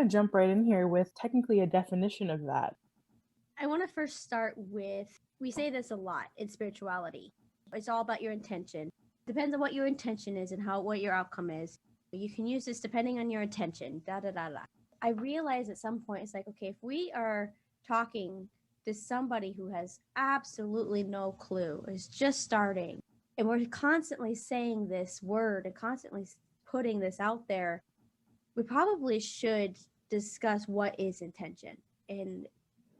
to jump right in here with technically a definition of that. I want to first start with, we say this a lot in spirituality. It's all about your intention. Depends on what your intention is and what your outcome is. You can use this depending on your intention. Da da da da. I realize at some point it's like, okay, if we are talking to somebody who has absolutely no clue, is just starting, and we're constantly saying this word and constantly putting this out there, we probably should discuss what is intention and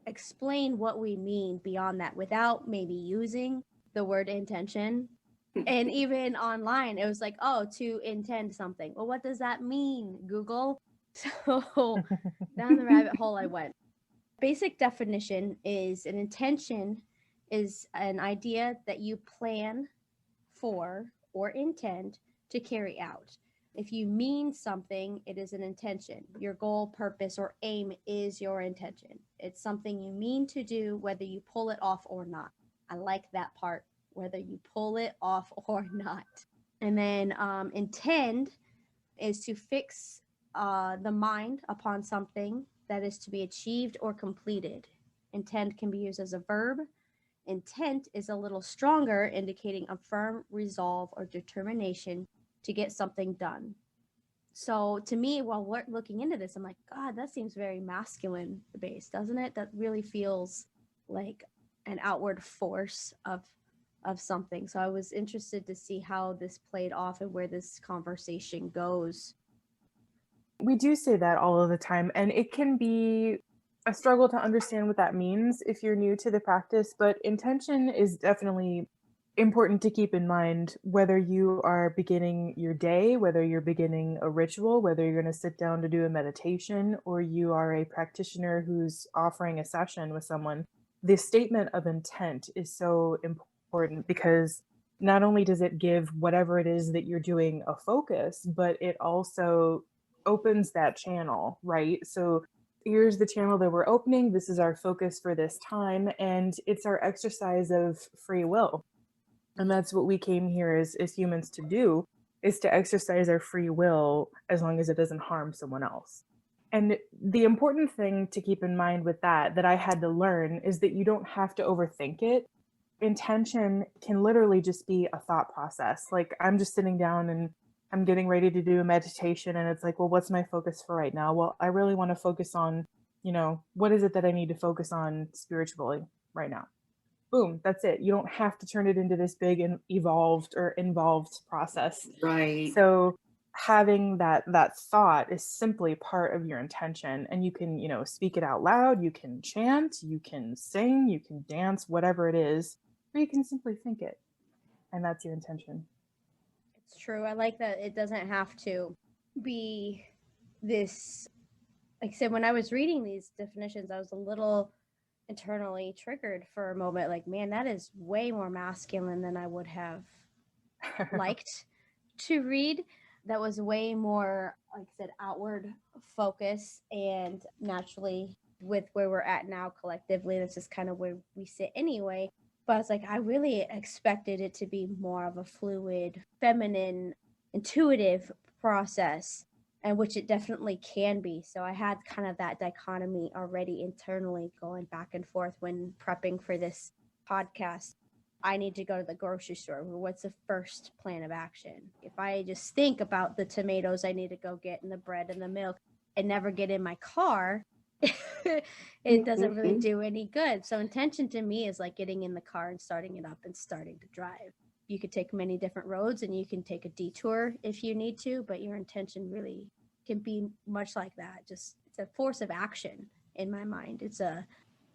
explain what we mean beyond that without maybe using the word intention. And even online, it was like, oh, to intend something. Well, what does that mean, Google? So down the rabbit hole I went. Basic definition is an intention is an idea that you plan for or intend to carry out. If you mean something, it is an intention. Your goal, purpose, or aim is your intention. It's something you mean to do, whether you pull it off or not. I like that part, whether you pull it off or not. And then intend is to fix the mind upon something that is to be achieved or completed. Intend can be used as a verb. Intent is a little stronger, indicating a firm resolve or determination to get something done. So to me, while we're looking into this, I'm like, God, that seems very masculine based, doesn't it? That really feels like an outward force of something. So I was interested to see how this played off and where this conversation goes. We do say that all of the time, and it can be a struggle to understand what that means if you're new to the practice, but intention is definitely important to keep in mind, whether you are beginning your day, whether you're beginning a ritual, whether you're going to sit down to do a meditation, or you are a practitioner who's offering a session with someone. The statement of intent is so important because not only does it give whatever it is that you're doing a focus, but it also opens that channel, right? So here's the channel that we're opening. This is our focus for this time. And it's our exercise of free will. And that's what we came here as humans to do, is to exercise our free will as long as it doesn't harm someone else. And the important thing to keep in mind with that I had to learn is that you don't have to overthink it. Intention can literally just be a thought process. Like I'm just sitting down and I'm getting ready to do a meditation and it's like, well, what's my focus for right now? Well, I really want to focus on, what is it that I need to focus on spiritually right now? Boom, that's it. You don't have to turn it into this big and evolved or involved process. Right. So having that thought is simply part of your intention, and you can, speak it out loud, you can chant, you can sing, you can dance, whatever it is, or you can simply think it. And that's your intention. It's true. I like that it doesn't have to be this, like I said, when I was reading these definitions, I was a little internally triggered for a moment. Like, man, that is way more masculine than I would have liked to read. That was way more, like I said, outward focus, and naturally with where we're at now collectively, that's just kind of where we sit anyway. But I was like, I really expected it to be more of a fluid, feminine, intuitive process, and which it definitely can be. So I had kind of that dichotomy already internally going back and forth when prepping for this podcast. I need to go to the grocery store. What's the first plan of action? If I just think about the tomatoes I need to go get and the bread and the milk and never get in my car, it doesn't really do any good. So intention to me is like getting in the car and starting it up and starting to drive. You could take many different roads and you can take a detour if you need to, but your intention really can be much like that. Just it's a force of action in my mind. It's a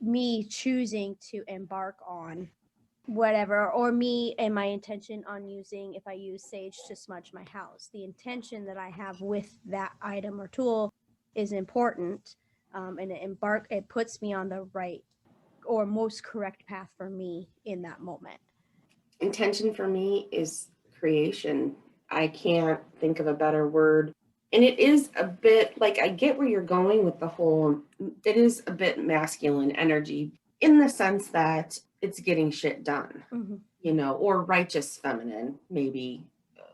me choosing to embark on whatever, or me and my intention on using, if I use sage to smudge my house, the intention that I have with that item or tool is important. And it puts me on the right or most correct path for me in that moment. Intention for me is creation. I can't think of a better word. And it is a bit like, I get where you're going with the whole, it is a bit masculine energy in the sense that it's getting shit done, or righteous feminine, maybe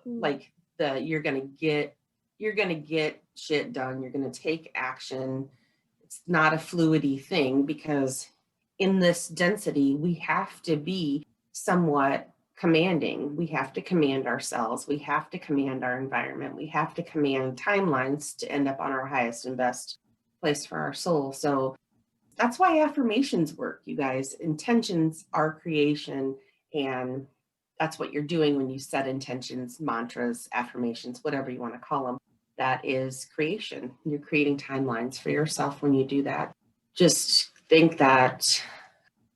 like you're going to get shit done. You're going to take action. It's not a fluidy thing, because in this density, we have to be somewhat commanding. We have to command ourselves. We have to command our environment. We have to command timelines to end up on our highest and best place for our soul. So that's why affirmations work, you guys. Intentions are creation, and that's what you're doing when you set intentions, mantras, affirmations, whatever you want to call them. That is creation. You're creating timelines for yourself when you do that. Just think that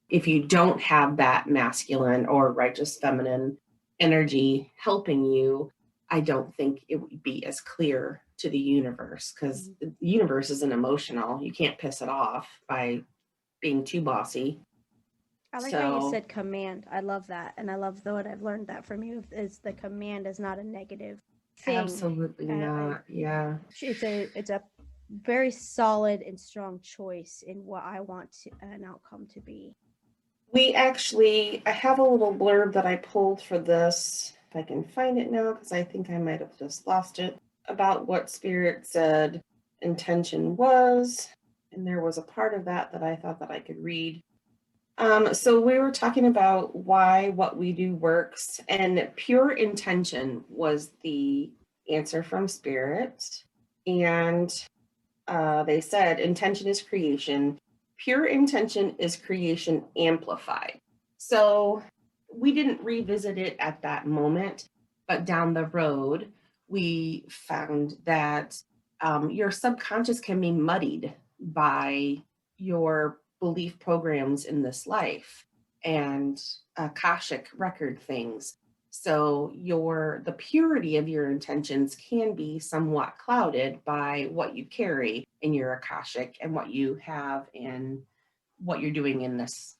if you don't have that masculine or righteous feminine energy helping you, I don't think it would be as clear to the universe, because the universe isn't emotional. You can't piss it off by being too bossy. I like how you said command. I love that. And I love what I've learned that from you is the command is not a negative thing. Absolutely not. Yeah. It's a very solid and strong choice in what I want an outcome to be. I have a little blurb that I pulled for this, if I can find it now, because I think I might have just lost it, about what Spirit said intention was. And there was a part of that I thought that I could read. So we were talking about why what we do works, and pure intention was the answer from Spirit. And they said intention is creation. Pure intention is creation amplified. So we didn't revisit it at that moment, but down the road, we found that your subconscious can be muddied by your belief programs in this life and Akashic record things. So the purity of your intentions can be somewhat clouded by what you carry in your Akashic and what you have in what you're doing in this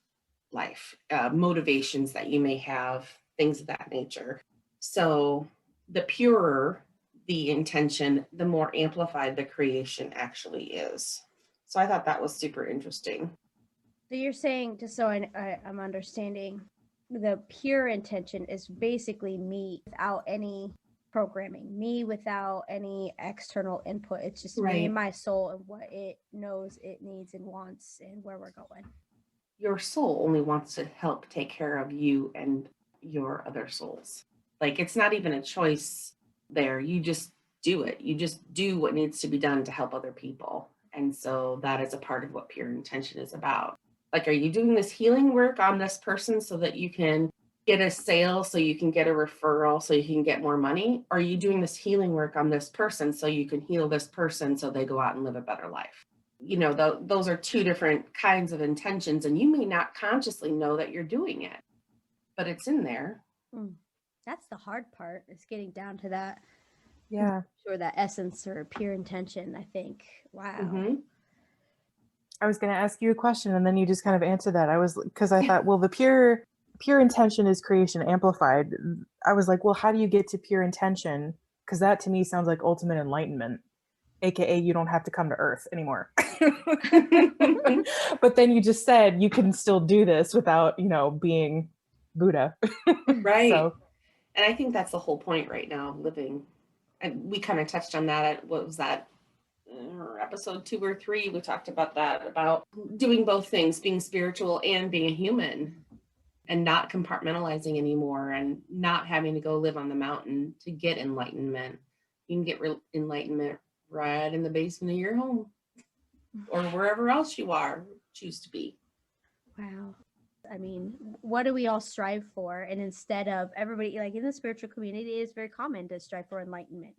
life, motivations that you may have, things of that nature. So the purer the intention, the more amplified the creation actually is. So I thought that was super interesting. So you're saying, just so I'm understanding, the pure intention is basically me without any programming, me without any external input. It's just me and my soul and what it knows it needs and wants and where we're going. Your soul only wants to help take care of you and your other souls. Like, it's not even a choice there. You just do it. You just do what needs to be done to help other people. And so that is a part of what pure intention is about. Like, are you doing this healing work on this person so that you can get a sale, so you can get a referral, so you can get more money? Or are you doing this healing work on this person so you can heal this person so they go out and live a better life? You know, those are two different kinds of intentions, and you may not consciously know that you're doing it, but it's in there. That's the hard part, is getting down to that. Yeah. Or that essence or pure intention, I think. Wow. Mm-hmm. I was going to ask you a question, and then you just kind of answered that. Because I thought, well, the pure intention is creation amplified. I was like, well, how do you get to pure intention? Because that to me sounds like ultimate enlightenment, aka you don't have to come to Earth anymore. But then you just said you can still do this without, being Buddha. Right. So, and I think that's the whole point right now of living. And we kind of touched on that at, what was that, episode 2 or 3, we talked about that, about doing both things, being spiritual and being a human, and not compartmentalizing anymore, and not having to go live on the mountain to get enlightenment. You can get enlightenment right in the basement of your home or wherever else you choose to be. Wow. I mean, what do we all strive for? And instead of everybody, like in the spiritual community, it's very common to strive for enlightenment.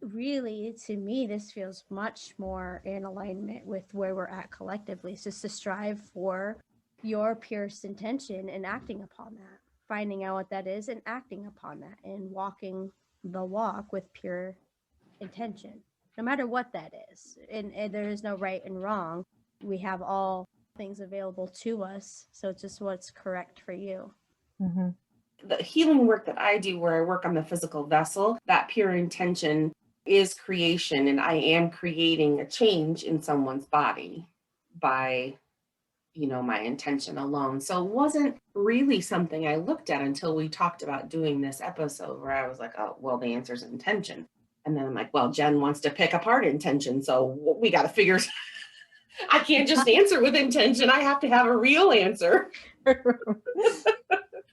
Really, to me, this feels much more in alignment with where we're at collectively. It's just to strive for your purest intention and acting upon that, finding out what that is and acting upon that, and walking the walk with pure intention, no matter what that is. And there is no right and wrong. We have all things available to us. So it's just what's correct for you. mm-hmm. The healing work that I do, where I work on the physical vessel, that pure intention is creation, and I am creating a change in someone's body by, my intention alone. So it wasn't really something I looked at until we talked about doing this episode, where I was like, oh, well, the answer is intention. And then I'm like, well, Jen wants to pick apart intention. So we got to figure, I can't just answer with intention. I have to have a real answer.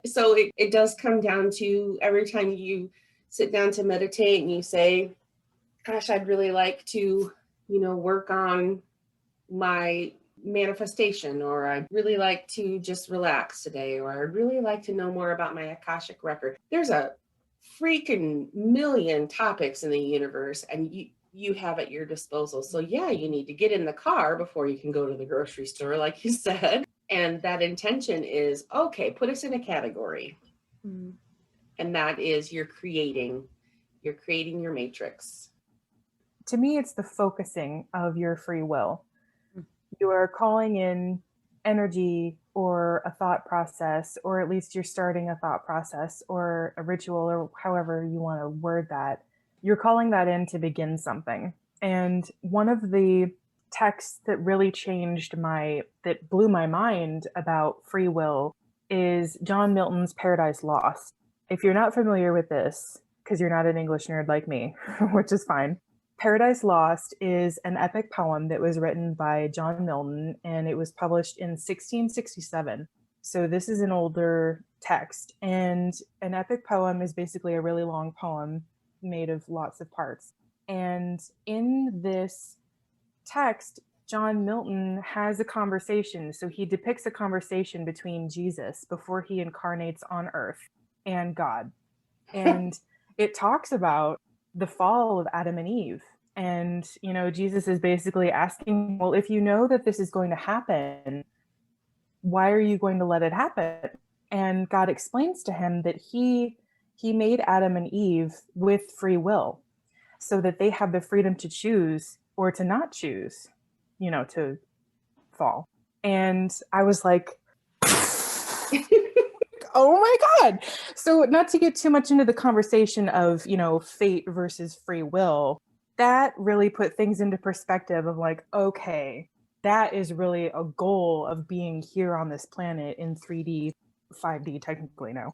So it does come down to every time you sit down to meditate and you say, gosh, I'd really like to, work on my manifestation, or I'd really like to just relax today, or I'd really like to know more about my Akashic record. There's a freaking million topics in the universe, and you have at your disposal. So yeah, you need to get in the car before you can go to the grocery store, like you said. And that intention is, okay, put us in a category. Mm. And that is you're creating your matrix. To me, it's the focusing of your free will. You are calling in energy or a thought process, or at least you're starting a thought process or a ritual, or however you want to word that. You're calling that in to begin something. And one of the texts that really that blew my mind about free will is John Milton's Paradise Lost. If you're not familiar with this, because you're not an English nerd like me, which is fine, Paradise Lost is an epic poem that was written by John Milton, and it was published in 1667. So this is an older text, and an epic poem is basically a really long poem made of lots of parts. And in this text, John Milton has a conversation. So he depicts a conversation between Jesus before he incarnates on earth and God. And it talks about the fall of Adam and Eve. And, Jesus is basically asking, well, if you know that this is going to happen, why are you going to let it happen? And God explains to him that he made Adam and Eve with free will, so that they have the freedom to choose or to not choose, to fall. And I was like, oh my God. So not to get too much into the conversation of, fate versus free will, that really put things into perspective of like, okay, that is really a goal of being here on this planet in 3D, 5D technically now.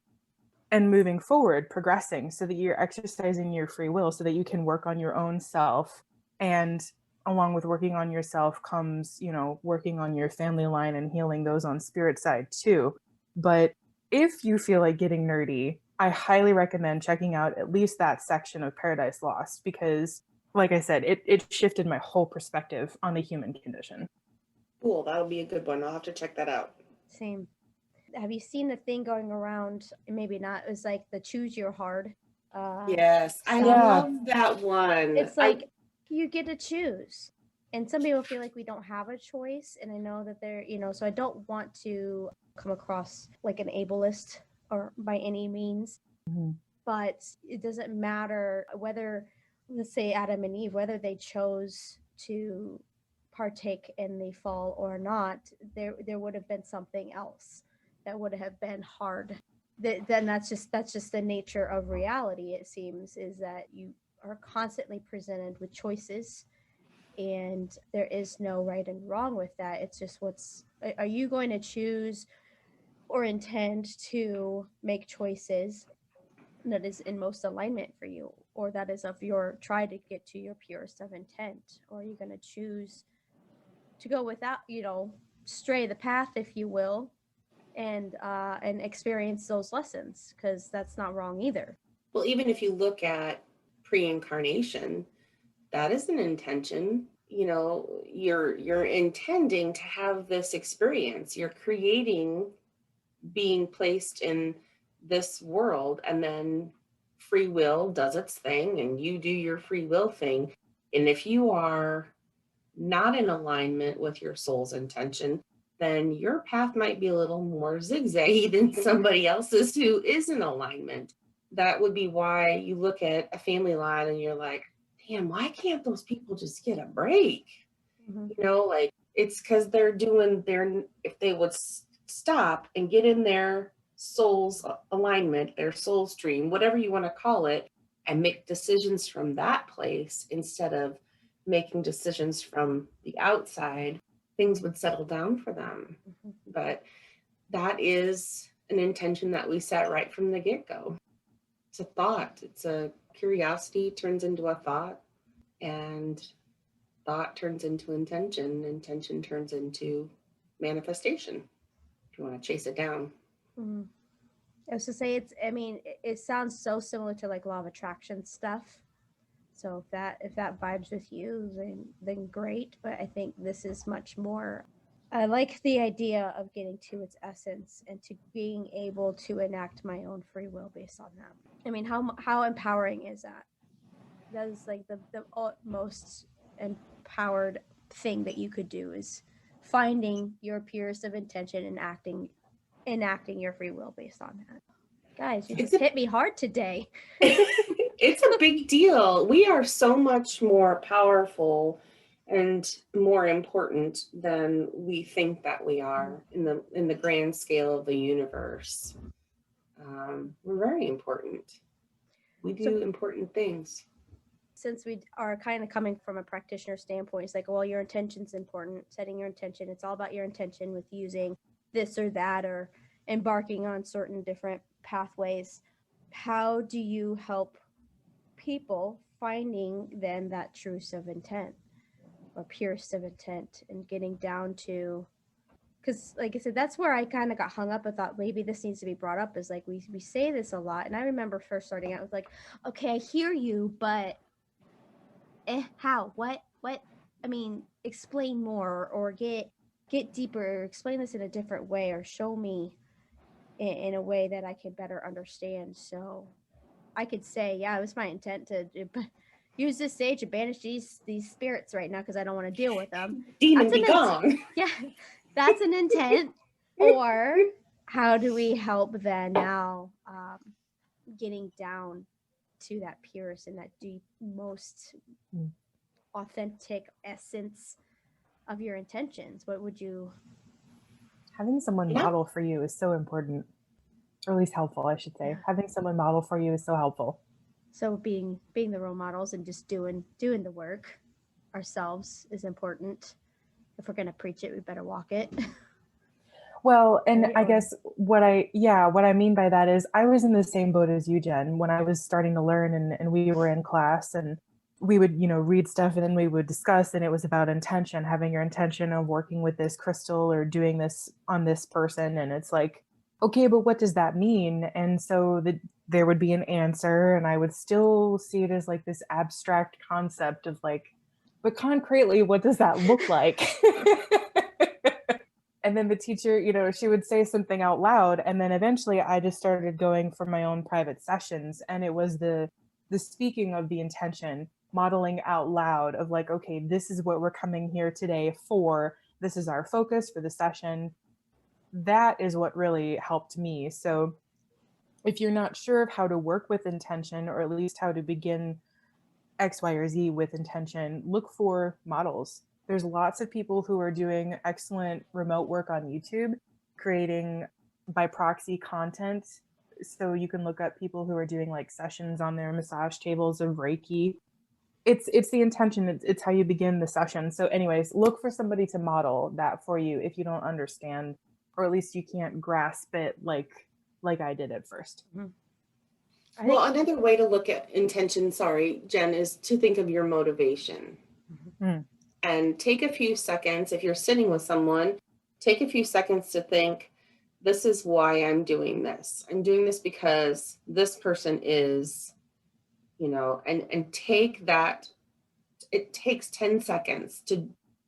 And moving forward, progressing so that you're exercising your free will so that you can work on your own self. And along with working on yourself comes, working on your family line and healing those on spirit side too. But if you feel like getting nerdy, I highly recommend checking out at least that section of Paradise Lost, because like I said, it shifted my whole perspective on the human condition. Cool, that'll be a good one. I'll have to check that out. Same. Have you seen the thing going around? Maybe not. It was like the choose your hard. Yes, I love that one. It's like you get to choose. And some people feel like we don't have a choice. And I know that they're, so I don't want to come across like an ableist or by any means. Mm-hmm. But it doesn't matter whether, let's say Adam and Eve, whether they chose to partake in the fall or not, there would have been something else that would have been hard. Then that's just the nature of reality. It seems is that you are constantly presented with choices, and there is no right and wrong with that. It's just are you going to choose or intend to make choices that is in most alignment for you, or that is of your try to get to your purest of intent, or are you going to choose to go without, stray the path, if you will, and experience those lessons, because that's not wrong either. Well, even if you look at pre-incarnation, that is an intention. You're intending to have this experience. You're creating being placed in this world, and then free will does its thing and you do your free will thing. And if you are not in alignment with your soul's intention, then your path might be a little more zigzaggy than somebody else's who is in alignment. That would be why you look at a family line and you're like, damn, why can't those people just get a break? Mm-hmm. Like it's because they're doing if they would stop and get in their soul's alignment, their soul stream, whatever you want to call it, and make decisions from that place instead of making decisions from the outside, things would settle down for them. Mm-hmm. But that is an intention that we set right from the get-go. It's a thought, it's a curiosity turns into a thought, and thought turns into intention. Intention turns into manifestation, if you want to chase it down. Mm. I was to say it sounds so similar to like law of attraction stuff. So if that vibes with you, then great. But I think this is much more. I like the idea of getting to its essence and to being able to enact my own free will based on that. I mean, how empowering is that? That is like the most empowered thing that you could do is finding your purest of intention and enacting your free will based on that. Guys, you just hit me hard today. It's a big deal. We are so much more powerful and more important than we think that we are in the grand scale of the universe. We're very important. We do important things. Since we are kind of coming from a practitioner standpoint, it's like, well, your intention's important, setting your intention. It's all about your intention with using this or that or embarking on certain different pathways. How do you help people finding then that truth of intent or purest of intent and getting down to, because like I said, that's where I kind of got hung up. I thought maybe this needs to be brought up, is like we say this a lot. And I remember first starting out with like, okay, I hear you, but how, what, I mean, explain more or get deeper, or explain this in a different way, or show me in a way that I can better understand. So I could say, yeah, it was my intent to use this sage to banish these spirits right now because I don't want to deal with them. Demon be gone. Yeah, that's an intent. Or how do we help then now getting down to that purest and that deep, most authentic essence of your intentions? What would you... Having someone model for you is so important, or at least helpful, I should say. Yeah. Having someone model for you is so helpful. So being the role models and just doing the work ourselves is important. If we're going to preach it, we better walk it. Well, and I guess what I mean by that is I was in the same boat as you, Jen, when I was starting to learn and we were in class and we would, read stuff and then we would discuss, and it was about intention, having your intention of working with this crystal or doing this on this person. And it's like, okay, but what does that mean? And so there would be an answer, and I would still see it as like this abstract concept of like, but concretely, what does that look like? And then the teacher, she would say something out loud. And then eventually I just started going for my own private sessions. And it was the speaking of the intention, modeling out loud of like, okay, this is what we're coming here today for. This is our focus for the session. That is what really helped me. So if you're not sure of how to work with intention, or at least how to begin X, Y, or Z with intention, look for models. There's lots of people who are doing excellent remote work on YouTube, creating by proxy content. So you can look up people who are doing like sessions on their massage tables of Reiki. It's the intention. It's how you begin the session. So anyways, look for somebody to model that for you if you don't understand, or at least you can't grasp it like I did at first. Mm-hmm. Well, another way to look at intention, sorry, Jen, is to think of your motivation. Mm-hmm. And take a few seconds, if you're sitting with someone, take a few seconds to think, this is why I'm doing this. I'm doing this because this person is, and take that. It takes 10 seconds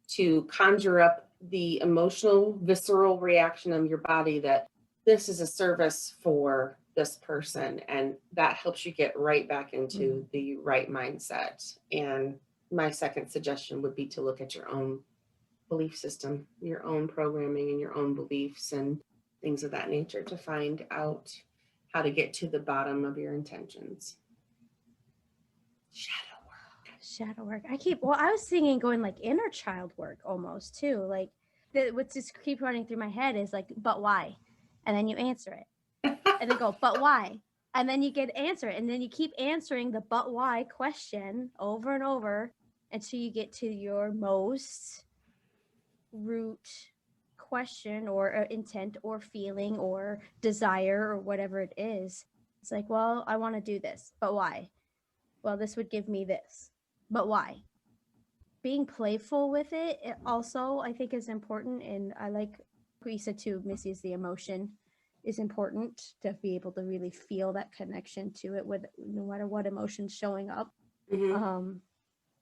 to conjure up the emotional, visceral reaction of your body that this is a service for this person. And that helps you get right back into the right mindset. And my second suggestion would be to look at your own belief system, your own programming and your own beliefs and things of that nature to find out how to get to the bottom of your intentions. Shadow work. I was thinking going like inner child work almost too. Like what's just keep running through my head is like, but why? And then you answer it. And then go, but why? And then you get answer it. And then you keep answering the but why question over and over until you get to your most root question or intent or feeling or desire or whatever it is. It's like, well, I want to do this, but why? well, this would give me this. But why? Being playful with it also, I think, is important. And I like what you said too, Missy, is the emotion is important to be able to really feel that connection to it with no matter what emotion's showing up. Mm-hmm.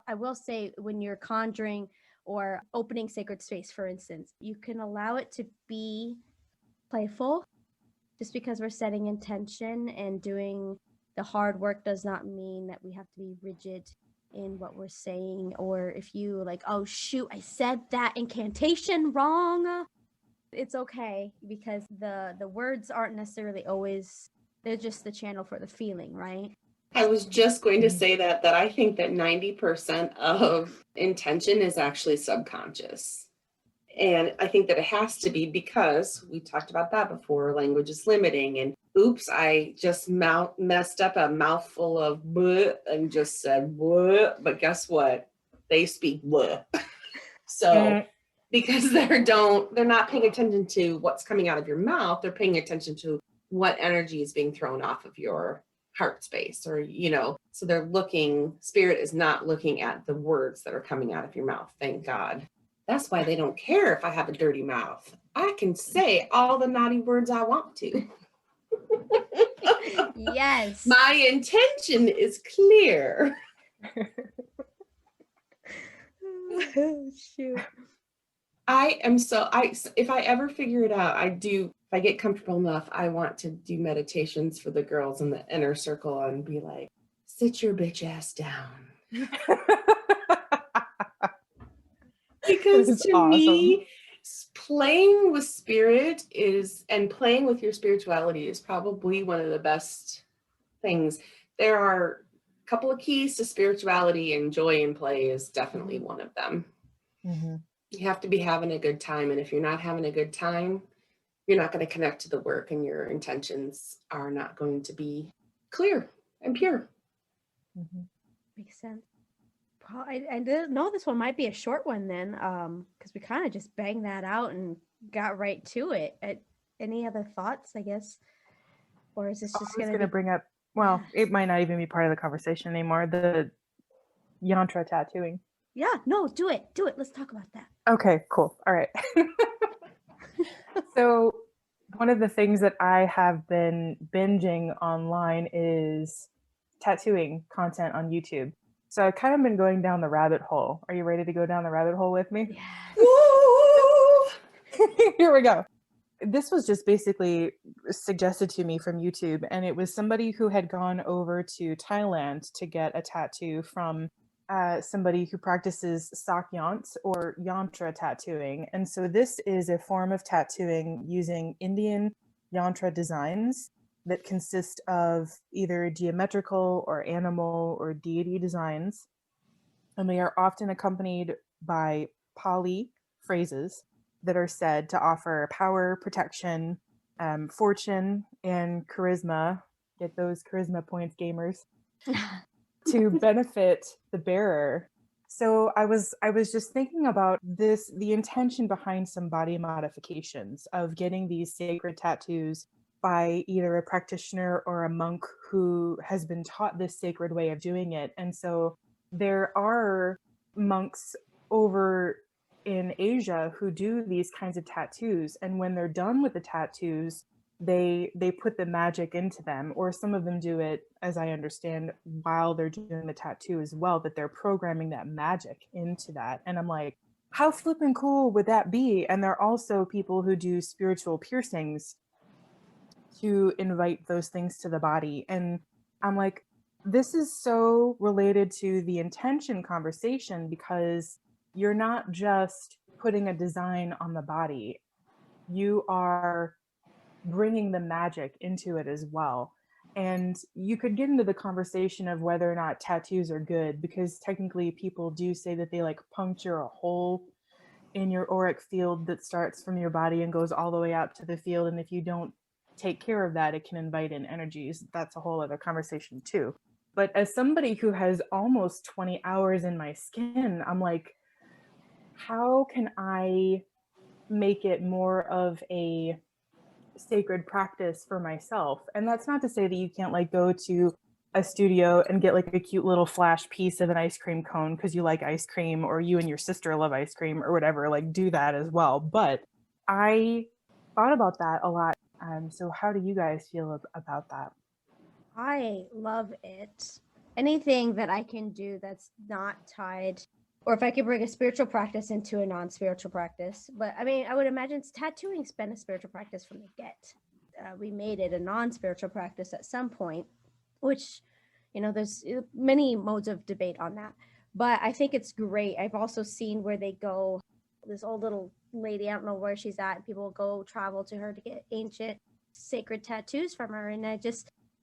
I will say when you're conjuring or opening sacred space, for instance, you can allow it to be playful. Just because we're setting intention and doing the hard work does not mean that we have to be rigid in what we're saying. Or if you like, oh shoot, I said that incantation wrong, it's okay, because the words aren't necessarily always, they're just the channel for the feeling, right? I was just going to Mhm. say that I think that 90% of intention is actually subconscious. And I think that it has to be because we talked about that before, language is limiting. And oops, I just messed up a mouthful of bleh and just said bleh. But guess what? They speak bleh. So because they're not paying attention to what's coming out of your mouth, they're paying attention to what energy is being thrown off of your heart space, or so they're looking, spirit is not looking at the words that are coming out of your mouth, thank God. That's why they don't care if I have a dirty mouth. I can say all the naughty words I want to. Yes. My intention is clear. Shoot. If I ever figure it out, if I get comfortable enough, I want to do meditations for the girls in the inner circle and be like, sit your bitch ass down. Because That's to awesome. me, playing with spirit and playing with your spirituality is probably one of the best things. There are a couple of keys to spirituality, and joy and play is definitely one of them. Mm-hmm. You have to be having a good time. And if you're not having a good time, you're not going to connect to the work, and your intentions are not going to be clear and pure. Mm-hmm. Makes sense. Well, I didn't know this one might be a short one then, because we kind of just banged that out and got right to it. Any other thoughts, I guess? Or is this I just was going going to be... bring up, well, Yeah. it might not even be part of the conversation anymore, the Yantra tattooing. Yeah, no, do it. Do it. Let's talk about that. Okay, cool. All right. So, one of the things that I have been binging online is tattooing content on YouTube. So, I've kind of been going down the rabbit hole. Are you ready to go down the rabbit hole with me? Yes. Here we go. This was just basically suggested to me from YouTube, and it was somebody who had gone over to Thailand to get a tattoo from somebody who practices sakyant or yantra tattooing. And so this is a form of tattooing using Indian yantra designs that consist of either geometrical or animal or deity designs. And they are often accompanied by Pali phrases that are said to offer power, protection, fortune, and charisma. Get those charisma points, gamers, to benefit the bearer. So I was just thinking about this, the intention behind some body modifications of getting these sacred tattoos by either a practitioner or a monk who has been taught this sacred way of doing it. And so there are monks over in Asia who do these kinds of tattoos, and when they're done with the tattoos, they put the magic into them, or some of them do it, as I understand, while they're doing the tattoo as well, that they're programming that magic into that. And I'm like, how flippin' cool would that be? And there are also people who do spiritual piercings to invite those things to the body. And I'm like, this is so related to the intention conversation, because you're not just putting a design on the body, you are bringing the magic into it as well. And you could get into the conversation of whether or not tattoos are good, because technically people do say that they like puncture a hole in your auric field that starts from your body and goes all the way out to the field. And if you don't take care of that, it can invite in energies. That's a whole other conversation too. But as somebody who has almost 20 hours in my skin, I'm like, how can I make it more of a sacred practice for myself? And that's not to say that you can't like go to a studio and get like a cute little flash piece of an ice cream cone because you like ice cream, or you and your sister love ice cream or whatever, like do that as well. But I thought about that a lot. So how do you guys feel about that? I love it. Anything that I can do that's not tied, or if I could bring a spiritual practice into a non-spiritual practice. But I mean, I would imagine tattooing's been a spiritual practice from the get. We made it a non-spiritual practice at some point, which, there's many modes of debate on that. But I think it's great. I've also seen where they go, this old little lady, I don't know where she's at, people go travel to her to get ancient sacred tattoos from her. And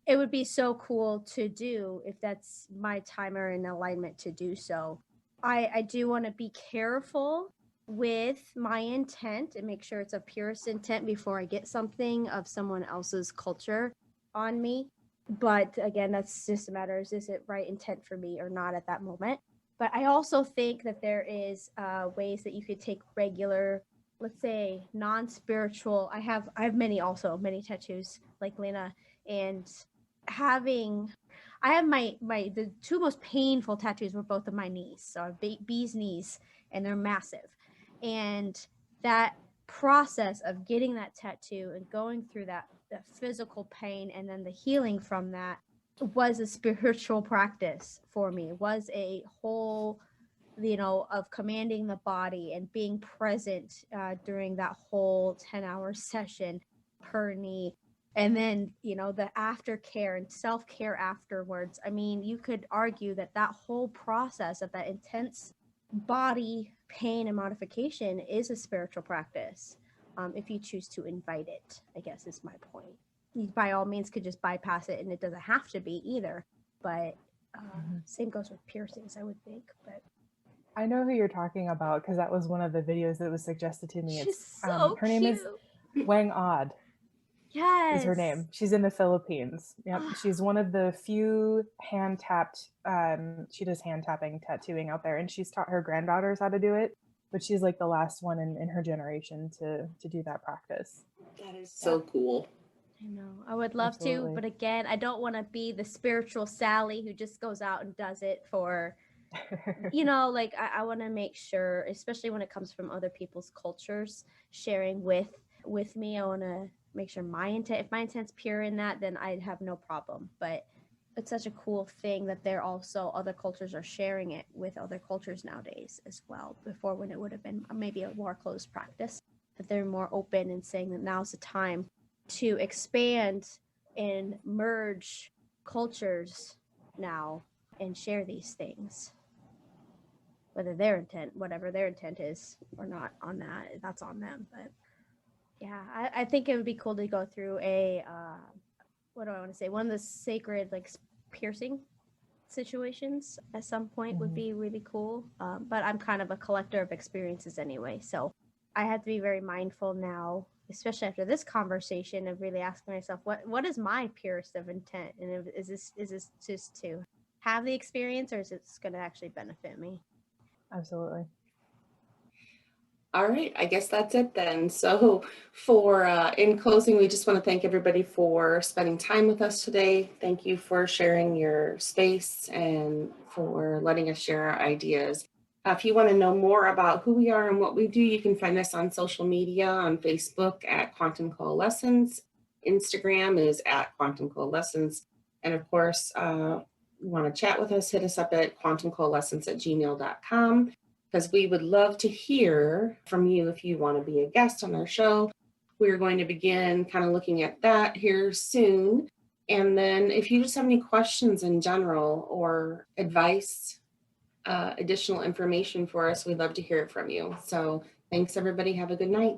it would be so cool to do if that's my time or in alignment to do so. I do want to be careful with my intent and make sure it's a purest intent before I get something of someone else's culture on me. But again, that's just a matter of, is it right intent for me or not at that moment? But I also think that there is ways that you could take regular, let's say, non-spiritual. I have many tattoos like Laina, and I have the two most painful tattoos were both of my knees. So I have bee's knees, and they're massive. And that process of getting that tattoo and going through that physical pain and then the healing from that was a spiritual practice for me. It was a whole, of commanding the body and being present during that whole 10-hour session per knee. And then, the aftercare and self-care afterwards. I mean, you could argue that whole process of that intense body pain and modification is a spiritual practice, if you choose to invite it, I guess is my point. You by all means could just bypass it, and it doesn't have to be either. But same goes with piercings, I would think. But I know who you're talking about because that was one of the videos that was suggested to me. she's so her name is Wang Odd. Yes. Is her name. She's in the Philippines. Yep. She's one of the few hand tapped, she does hand tapping tattooing out there, and she's taught her granddaughters how to do it, but she's like the last one in her generation to do that practice. That is so cool. I know. I would love to, but again, I don't want to be the spiritual Sally who just goes out and does it for, like I want to make sure, especially when it comes from other people's cultures, sharing with me. I want to make sure if my intent's pure in that, then I'd have no problem. But it's such a cool thing that other cultures are sharing it with other cultures nowadays as well. Before, when it would have been maybe a more closed practice, that they're more open and saying that now's the time to expand and merge cultures now and share these things. Whatever their intent is or not on that's on them. But yeah, I think it would be cool to go through what do I want to say? One of the sacred piercing situations at some point would be really cool. But I'm kind of a collector of experiences anyway, so I have to be very mindful now, especially after this conversation, of really asking myself, what is my purest of intent, and is this just to have the experience, or is it going to actually benefit me? Absolutely. All right, I guess that's it then. So in closing, we just want to thank everybody for spending time with us today. Thank you for sharing your space and for letting us share our ideas. If you want to know more about who we are and what we do, you can find us on social media, on Facebook at Quantum Coalescence. Instagram is at Quantum Coalescence. And of course, you want to chat with us, hit us up at quantumcoalescence@gmail.com. because we would love to hear from you if you want to be a guest on our show. We're going to begin kind of looking at that here soon. And then if you just have any questions in general or advice, additional information for us, we'd love to hear it from you. So thanks, everybody. Have a good night.